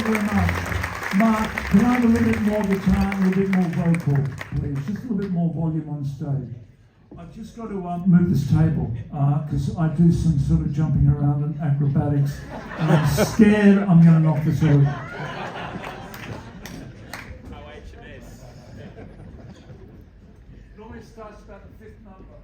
you very much. Mark, can I have a little bit more guitar and a little bit more vocal, please? Just a little bit more volume on stage. I've just got to move this table because I do some sort of jumping around and acrobatics, and I'm scared I'm going to knock this over. Normally it starts about the fifth number.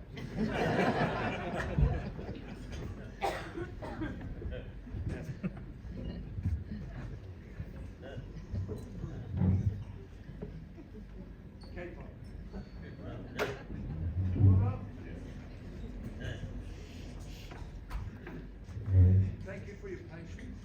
Thank you for your patience.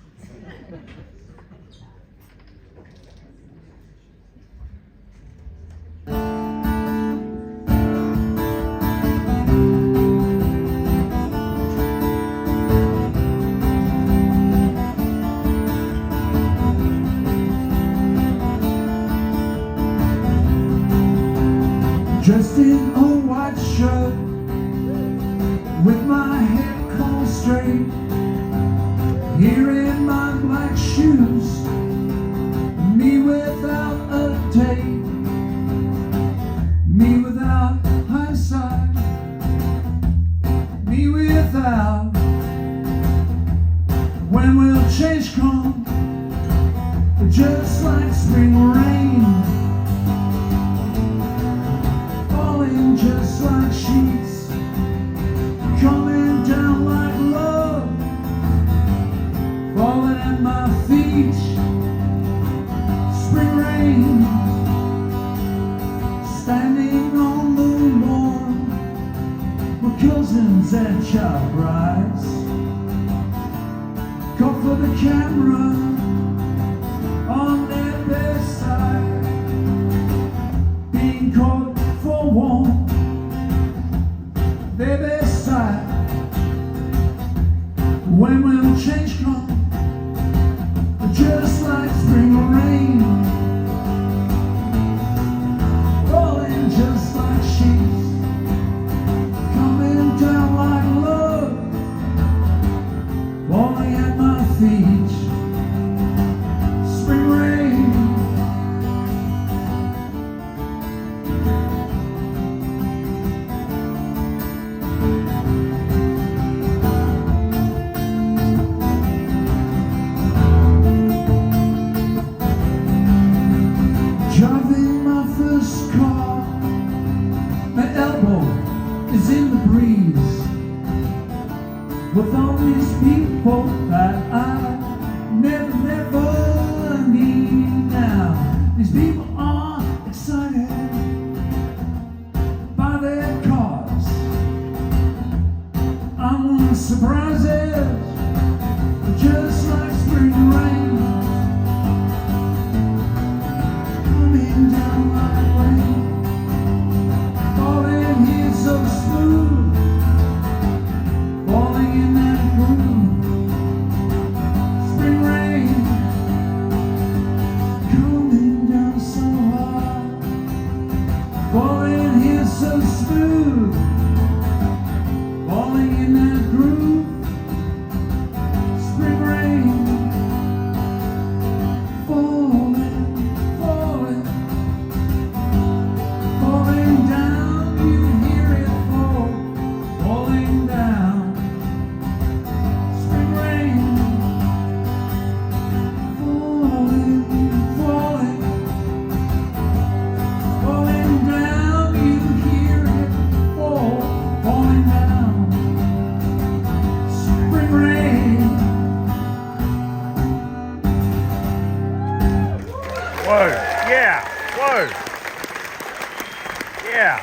Dressed in a white shirt, with my hair combed straight, here in my black shoes, me without a date, me without hindsight, me without when will change come, just like spring rain, falling just like sheets, coming down like love, falling at my feet. Spring rain, standing on the lawn, my cousins and child brides, caught for the camera on their best side, being caught for one, their best side. When will change come? Just like spring rain, falling just like sheets, coming down like love, falling at my feet. Spring rain, driving my first car, my elbow is in the breeze, with all these people that I never need now. These people are excited by their cars. I'm one surprises, just like spring rain, coming down my way, falling here so smooth, falling in that groove. Spring rain, coming down so hard, falling here so smooth, falling in that groove. Spring rain, falling, falling, falling down. You hear it fall, falling down. Spring rain, falling, falling, falling down. You hear it fall, falling down. Spring rain. Whoa, yeah, whoa, yeah.